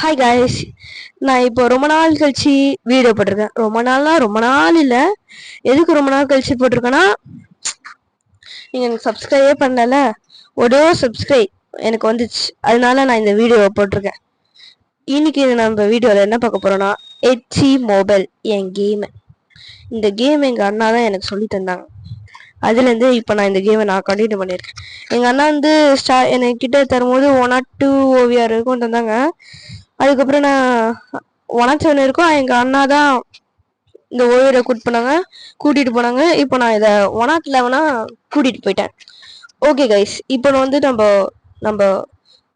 Hi guys, நான் இப்போ ரொம்ப நாள் கழிச்சு வீடியோ போட்டிருக்கேன். ரொம்ப நாள் இல்லை. எதுக்கு ரொம்ப நாள் கழிச்சு போட்டிருக்கேன்னா, நீங்கள் எனக்கு சப்ஸ்கிரைபே பண்ணல. ஒரே சப்ஸ்கிரைப் எனக்கு வந்துச்சு, அதனால நான் இந்த வீடியோவை போட்டிருக்கேன். இன்னைக்கு நம்ம வீடியோவில் என்ன பார்க்க போறோம்னா, ஹெச்சி மொபைல் என் கேமு. இந்த கேம் எங்கள் அண்ணா தான் எனக்கு சொல்லி தந்தாங்க. அதுலேருந்து இப்போ நான் இந்த கேமை நான் கண்டினியூ பண்ணியிருக்கேன். எங்கள் அண்ணா வந்து என்கிட்ட தரும்போது 1 or 2 ஓவியார் இருக்கும் தந்தாங்க. அதுக்கப்புறம் நான் 107 இருக்கும். எங்கள் அண்ணா தான் இந்த ஓவியரை கூட்டிகிட்டு போனாங்க. இப்போ நான் இதை 111 கூட்டிகிட்டு போயிட்டேன். ஓகே கைஸ், இப்போ வந்து நம்ம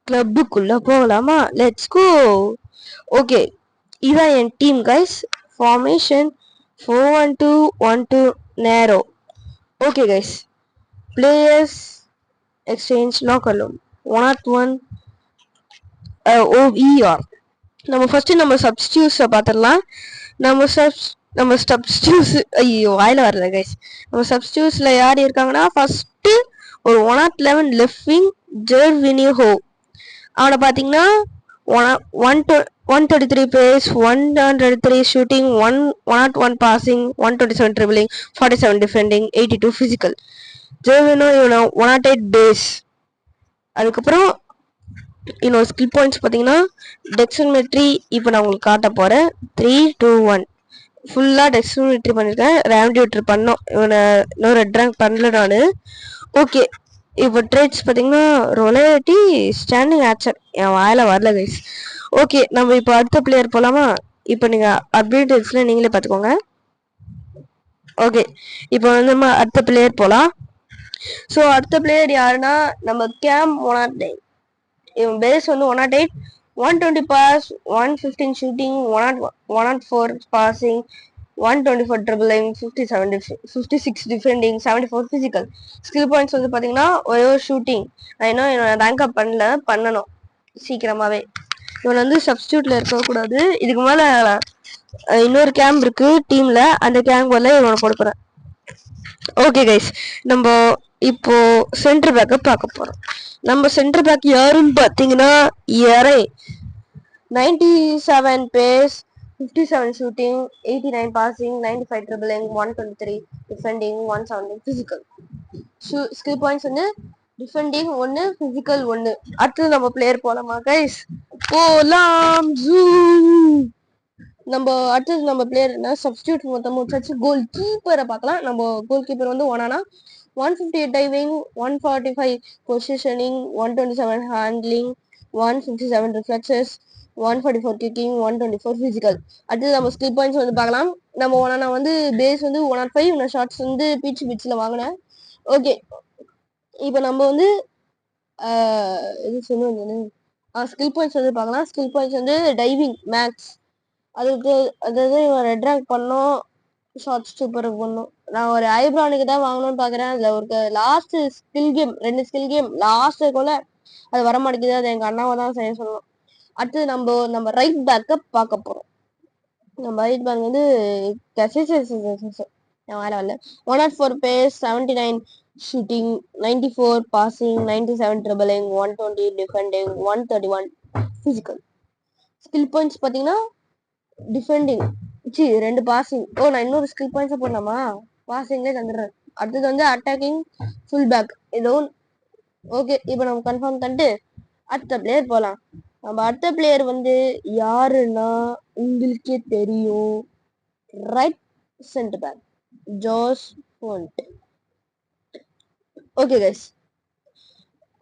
கிளப்புக்குள்ளே போகலாமா? Let's go. ஓகே, இதான் என் டீம் கைஸ். ஃபார்மேஷன் 4-1-2-1-2 நேரோ. Okay guys, players exchange locker room 101 OER. நம்ம ஃபர்ஸ்ட் நம்ம சப்ஸ்டியூட்ஸை பார்த்துடலாம். நம்ம சப்ஸ்டியூட்ஸ் ஐயோ வாயில வரல கைஸ். நம்ம சப்ஸ்டியூட்ஸில் யார் இருக்காங்கன்னா, ஃபர்ஸ்ட் ஒரு 111 லெஃப்ட் விங் ஜெர்வினிஹோ. அவனை பார்த்தீங்கன்னா 133 pace, 103 shooting, 101 passing, 127 dribbling, 47 defending, 82 physical. Gervinho இவனை 108 பேஸ். அதுக்கப்புறம் இன்னொரு ஸ்கில் பாயிண்ட்ஸ் பார்த்தீங்கன்னா, டெக்ஸிமெட்ரி இப்போ நான் உங்களுக்கு காட்ட போகிறேன். 3-2-1 ஃபுல்லாக டெக்ஸிமெட்ரி பண்ணியிருக்கேன். ரேம்டியூட்ரு பண்ணோம். இவனை இன்னும் ரெட் ரேங்க் பண்ணல நான். ஓகே, இப்போ ட்ரேட்ஸ் பார்த்தீங்கன்னா ரொலேட்டி ஸ்டாண்டிங் ஆக்சர். என் வாயில வரல கைஸ். ஓகே, நம்ம இப்போ அடுத்த பிளேயர் போகலாமா? இப்போ நீங்கள் அப்டேட்ஸில் நீங்களே பார்த்துக்கோங்க. ஓகே, இப்போ வந்து நம்ம அடுத்த பிளேயர் போகலாம். ஸோ அடுத்த பிளேயர் யாருன்னா, நம்ம கேம் 109. இவன் பேஸ் வந்து 108, 120 pass, 115 shooting, 104 passing, 124 dribbling, 56 defending, 74 physical. Skill points வந்து பார்த்தீங்கன்னா ஒரே ஒரு ஷூட்டிங். நான் இன்னும் ரேங்க் அப் பண்ணணும் சீக்கிரமாகவே. இவன் வந்து சப்ஸ்டியூட்டில் இருக்கக்கூடாது. இதுக்கு மேலே இன்னொரு கேம்ப் இருக்கு டீமில். அந்த கேம்ப் வரல இவனை கொடுக்குறேன். ஓகே கைஸ், நம்ம இப்போ சென்டர் பேக்கை பார்க்க போறோம். நம்ம சென்டர் பேக் யாருன்னு பார்த்தீங்கன்னா, எரே 97 pace, 57 shooting, 89 passing, 95 dribbling, 123 defending, 170 physical. Skill points வந்து டிஃபெண்டிங் 1, ஃபிசிக்கல் 1. அடுத்தது நம்ம பிளேயர் போலாமா கைஸ்? போலாம். அடுத்தது நம்ம பிளேயர் என்ன சப்ஸ்டியூட் மொத்தம் முடிச்சாச்சு. கோல் கீப்பரை பார்க்கலாம். நம்ம கோல் கீப்பர் வந்து 158 diving, 145 positioning, 127 handling, 157 reflexes, 144 kicking, 124 physical. அடுத்தது நம்ம ஸ்கில் பாயிண்ட்ஸ் வந்து பார்க்கலாம். நம்ம வந்து பேஸ் வந்து 105. நான் ஷார்ட்ஸ் வந்து பீச்சில் வாங்கினேன். ஓகே, இப்போ நம்ம வந்து இது சொல்லுவாங்க ஸ்கில் பாயிண்ட்ஸ் வந்து பார்க்கலாம். ஸ்கில் பாயிண்ட்ஸ் வந்து டைவிங் மேக்ஸ். அதுக்கு அதாவது இவன் ரெட் ரேங்க் பண்ணோம், ஷார்ட் சூப்பருக்கு பண்ணோம். நான் ஒரு ஐப்ரானுக்கு தான் வாங்கணும்னு பார்க்குறேன். அதில் ஒரு last skill game 2 skill game லாஸ்ட்டுக்குள்ள அது வர மாட்டேங்குது. அது எங்கள் அண்ணாவை தான் செய்ய சொல்லணும். அடுத்தது நம்ம ரைட் பேக்கை பார்க்க போகிறோம். நம்ம ரைட் பேக் வந்து வேலை வரல. 104 pace, 79 shooting, 94 passing, 97 dribbling, 120 defending, 131 physical. Skill points பார்த்தீங்கன்னா டிஃபெண்டிங் 2 பாசிங். நான் இன்னொரு ஸ்கில் பாயிண்ட்ஸ் போடலாமா? பாசிங்லேயே தந்துடுறேன். அடுத்தது வந்து அட்டாக்கிங் ஃபுல் பேக் ஏதோ. ஓகே, இப்போ நம்ம கன்ஃபார்ம் பண்ணிட்டு அடுத்த பிளேயர் போகலாம். நம்ம அடுத்த பிளேயர் வந்து யாருன்னா உங்களுக்கே தெரியும், right centre back Jose Fonte. Okay guys,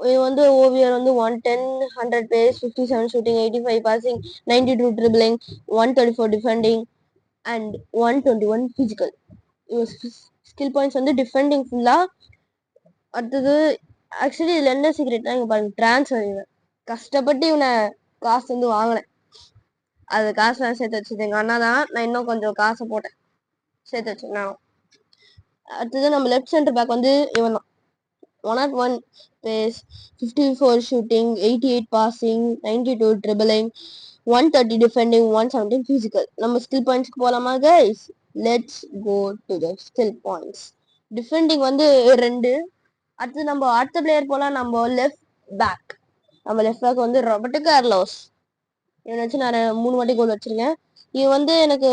இது வந்து ஓவியர் வந்து 110, 100 pace, 57 shooting, 85 passing, 92 dribbling, 134 defending and 121 physical. Skill points வந்து டிஃபெண்டிங் ஃபுல்லாக. அடுத்தது ஆக்சுவலி இதில் என்ன சீக்ரெட்னா, இங்கே பாருங்க ட்ரான்ஸ்ஃபர். இவன் கஷ்டப்பட்டு இவனை காசு வந்து வாங்கினேன். அது காசு நான் சேர்த்து வச்சது எங்கள் அண்ணா தான். நான் இன்னும் கொஞ்சம் காசை போட்டேன், சேர்த்து வச்சேன் நான். அடுத்தது நம்ம லெஃப்ட் சென்டர் பேக் வந்து இவன் தான். 101 pace, 54 shooting, 88 passing, 92 dribbling, 130 defending, 117 physical. நம்ம ஸ்கில் பாயிண்ட்ஸ்க்கு போகலாமா guys? Let's go to the skill points. Defending வந்து 2. அடுத்து நம்ம அடுத்த பிளேயர் போகலாம். நம்ம லெஃப்ட் பேக் வந்து ராபர்ட்டோ கார்லோஸ். இவனை வச்சு நான் 3 வாட்டி கோல் வச்சிருக்கேன். இவன் வந்து எனக்கு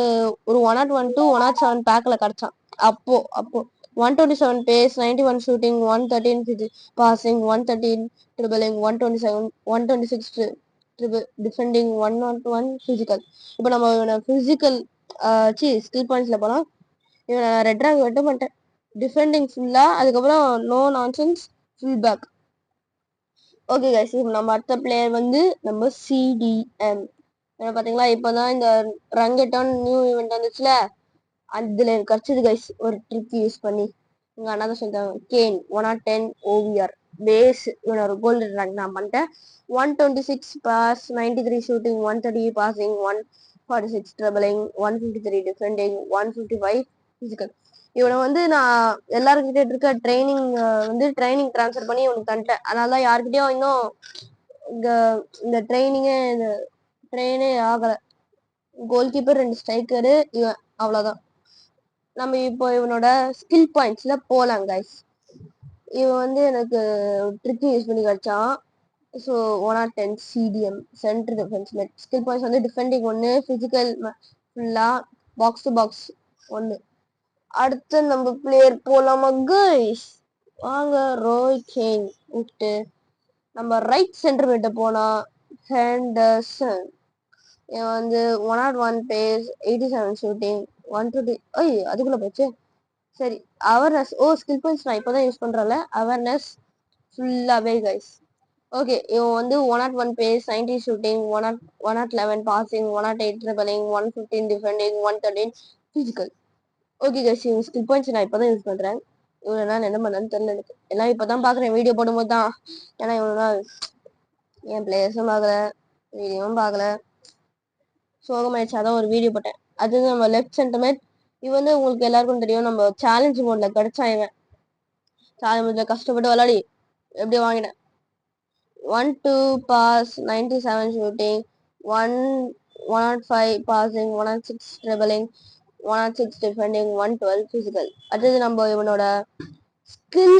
ஒரு 101 to 107 பேக்ல கிடைச்சான். அப்போ 127 pace, 91 shooting, 113 passing, 113 dribbling, 127 126 defending, 101 physical. இப்போ நம்ம இவனை பிசிக்கல் ஸ்கில் பாயிண்ட்ஸ்ல போலாம். இவனை ரெட் ரேங்க் வெட்ட மாட்டேன். டிஃபெண்டிங் ஃபுல்லா, அதுக்கப்புறம் no nonsense full back. Okay guys, இப்போ நம்ம அடுத்த பிளேயர் வந்து நம்ம சிடிஎம். பாத்தீங்களா, இப்போதான் இந்த ரங்கெட்டான் நியூ ஈவெண்ட் வந்துச்சுல, அதுல எனக்கு கிடைச்சது கைஸ் ஒரு ட்ரிக் யூஸ் பண்ணி. உங்க அண்ணா தான் சொல்லிட்டாங்க, கேன் 110 ஓவிஆர் பேஸ். இவனோட ஒரு கோல்டன் ரேங்க் நான் பண்ணிட்டேன். 126 pass, 93 shooting, 130 passing, 146 dribbling, 153 defending, 155 physical. இவனை வந்து நான் எல்லாருக்கிட்ட இருக்க ட்ரைனிங் ட்ரான்ஸ்ஃபர் பண்ணி இவனுக்கு தந்துட்டேன். அதனால யாருக்கிட்டயும் இன்னும் இந்த ட்ரெயினே ஆகல. கோல் கீப்பர், 2 ஸ்ட்ரைக்கரு, இவன் அவ்வளவுதான். நம்ம இப்போ இவனோட ஸ்கில் பாயிண்ட்ஸ்ல போலாம் கைஸ். இவன் வந்து எனக்கு ட்ரிக் யூஸ் பண்ணி கிடைச்சான். ஸோ 110 சிடிஎம் சென்டர் டிஃபென்ஸ் மெட். ஸ்கில் பாயிண்ட்ஸ் வந்து டிஃபெண்டிங் 1, பிசிக்கல் ஃபுல்லா, பாக்ஸ் டு பாக்ஸ் 1. அடுத்து நம்ம பிளேயர் போலாமா கைஸ்? வாங்க, ரோய் கேன் விட்டு நம்ம ரைட் சென்டர் மெட்ட போனா ஹெண்டர்சன். இவன் வந்து 101 பேஸ், 87 ஷூட்டிங், 120. அதுக்குள்ள போச்சு. சரி, அவேர்னஸ். ஸ்கில் பாயிண்ட்ஸ் நான் இப்போதான் யூஸ் பண்றேன்ல. அவேர்னஸ் ஃபுல்லாவே கைஸ். ஓகே, இவன் வந்து 101 pace, 90 shooting, 111 passing, 108 dribbling, 115 defending, 113 physical. Okay guys, இவன் ஸ்கில் பாயிண்ட்ஸ் நான் இப்போதான் யூஸ் பண்றேன். இவனை நான் என்ன பண்ணேன்னு தெரியல எனக்கு. எல்லாம் இப்பதான் பாக்குறேன் வீடியோ போடும்போது தான். ஏன்னா இவனா என் பிளேயர்ஸும் பார்க்கல, வீடியோவும் பார்க்கல, சோகமாயிடுச்சாதான் ஒரு வீடியோ போட்டேன். அது நம்ம லெஃப்ட் சென்டர்மேட். இவன் வந்து உங்களுக்கு எல்லாருக்கும் தெரியும், நம்ம சேலஞ்ச் மோட்ல கிடைச்சா. இவன் சேலஞ்ச் மோட்ல கஷ்டப்பட்டு விளையாடி எப்படி வாங்கினேன். 102 pass, 97 shooting, 105 passing, 106 dribbling, 106 defending, 112 physical. அடுத்தது நம்ம இவனோட ஸ்கில்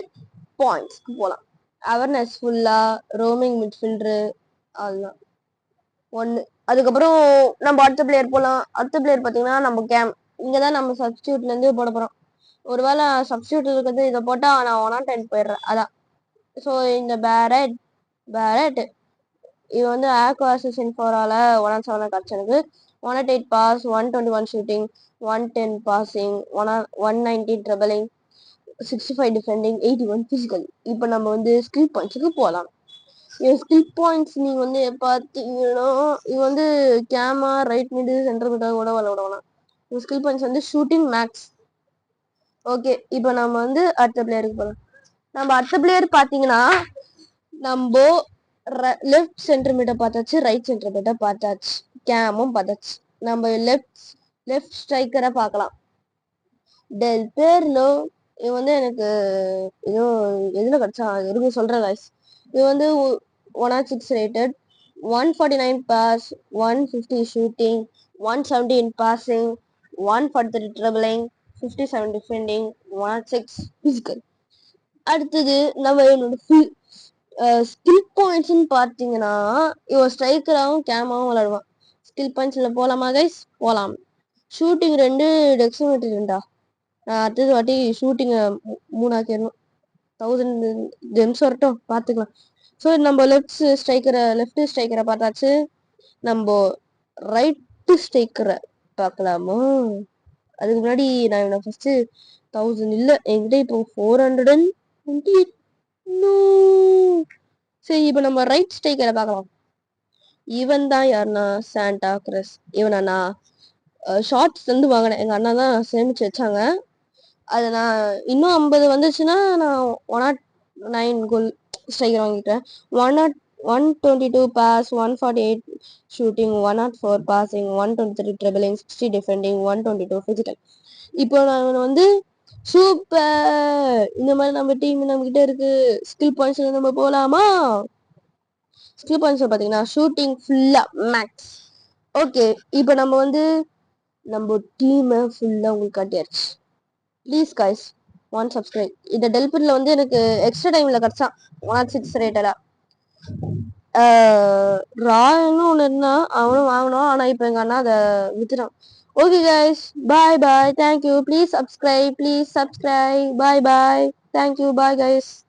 பாயிண்ட்ஸ்க்கு போலாம். அவேர்னஸ் ஃபுல்லா, ரோமிங் மிட்ஃபீல்டரு, அதுதான் 1. அதுக்கப்புறம் நம்ம அடுத்த பிளேயர் போலாம். அடுத்த பிளேயர் பாத்தீங்கன்னா நம்ம கேம். இங்கதான் நம்ம சப்ஸ்டியூட்ல இருந்து போட போறோம். ஒருவேளை சப்ஸ்டியூட் இருக்கிறது இதை போட்டா நான் 110 போயிடுறேன். அதான். ஸோ இந்த பேரட் இவன் வந்து ஆக்கோ அசிஸ்டன்ட் 4ஆல 107 கிடைச்சிருக்கு. 108 pass, 121 shooting, 110 passing, 119 dribbling, 65 defending, 81 physical. இப்போ நம்ம வந்து ஸ்கில் பாயிண்ட்ஸுக்கு போகலாம். என் ஸ்கில் பாயிண்ட்ஸ் நீங்க வந்து பார்த்தீங்கன்னா, இது வந்து கேமா, ரைட் மிடு, சென்டர் மிட்டா கூட விளையாடலாம். ஸ்கில் பாயிண்ட்ஸ் வந்து ஷூட்டிங் மேக்ஸ். ஓகே, இப்போ நம்ம வந்து அடுத்த பிளேயருக்கு போகலாம். நம்ம அடுத்த பிளேயர் பார்த்தீங்கன்னா, நம்ம லெஃப்ட் சென்டர் மிட்ட பார்த்தாச்சு, ரைட் சென்டர் மிட்ட பார்த்தாச்சு, கேமும் பார்த்தாச்சு. நம்ம லெஃப்ட் ஸ்ட்ரைக்கரை பார்க்கலாம். டெல் பேர்லோ. இது வந்து எனக்கு ஏதோ எதுல கிடைச்சா இருக்கு சொல்றேன் கைஸ். இது வந்து 106 rated, 149 pass, 150 shooting, 117 passing, 143 dribbling, 57 defending, 106 physical. அடுத்தது நம்ம என்னோட ஸ்கில் பாயிண்ட்ஸ்ன்னு பார்த்தீங்கன்னா, இவன் ஸ்ட்ரைக்கராகவும் கேமாவும் விளையாடுவான். ஸ்கில் பாயிண்ட்ஸ்ல போலாமா கைஸ்? போலாம். ஷூட்டிங் 2, டெக்ஸிமெட்ரி 2. நான் அடுத்தது வாட்டி ஷூட்டிங்கை 3 ஆக்கிடணும். 1000 ஜெம்ஸ் வரட்டும், பார்த்துக்கலாம். ஸோ நம்ம லெஃப்ட் ஸ்ட்ரைக்கரை பார்த்தாச்சு. நம்ம ரைட்டு ஸ்ட்ரைக்கரை பார்க்கலாமா? அதுக்கு முன்னாடி நான் இவனை ஃபர்ஸ்ட் 1000 இல்லை என்கிட்ட இப்போ 428. சரி, இப்போ நம்ம ரைட் ஸ்ட்ரைக்கரை பார்க்கலாம். இவன் தான் யாருன்னா சாண்டா கிரஸ். இவனை நான் ஷார்ட்ஸ் வந்து வாங்கினேன். எங்க அண்ணா தான் சேமிச்சு வச்சாங்க. அது நான் இன்னும் 50 வந்துச்சுன்னா நான் 109 கோல் ஸ்ட்ரைக்கர் வாங்கிட்டேன். 122 pass, 148 shooting, 104 passing, 123 dribbling, 60 defending, 122 physical. இப்போ நான் வந்து சூப்பர். இந்த மாதிரி நம்ம டீம் நம்ம கிட்ட இருக்கு. ஸ்கில் பாயிண்ட்ஸ்ல நம்ம போலாமா? ஸ்கில் பாயிண்ட்ஸ் பாத்தீங்கன்னா ஷூட்டிங் ஃபுல்லா மேக்ஸ். ஓகே, இப்போ நம்ம வந்து நம்ம டீமை ஃபுல்லா உங்களுக்கு காட்டியாச்சு. Please guys 1 subscribe. இந்த டெல்பிட்ல வந்து எனக்கு எக்ஸ்ட்ரா டைம்ல கிடைச்சான் 106 ரேட்டடா. ராயல்னு ஒன்று இருந்தான், அவனும் வாங்கினோம். ஆனால் இப்போ எங்கள் அண்ணா அதை வித்துட்டான். Okay guys, bye bye, thank you, please subscribe, bye bye, thank you, bye guys.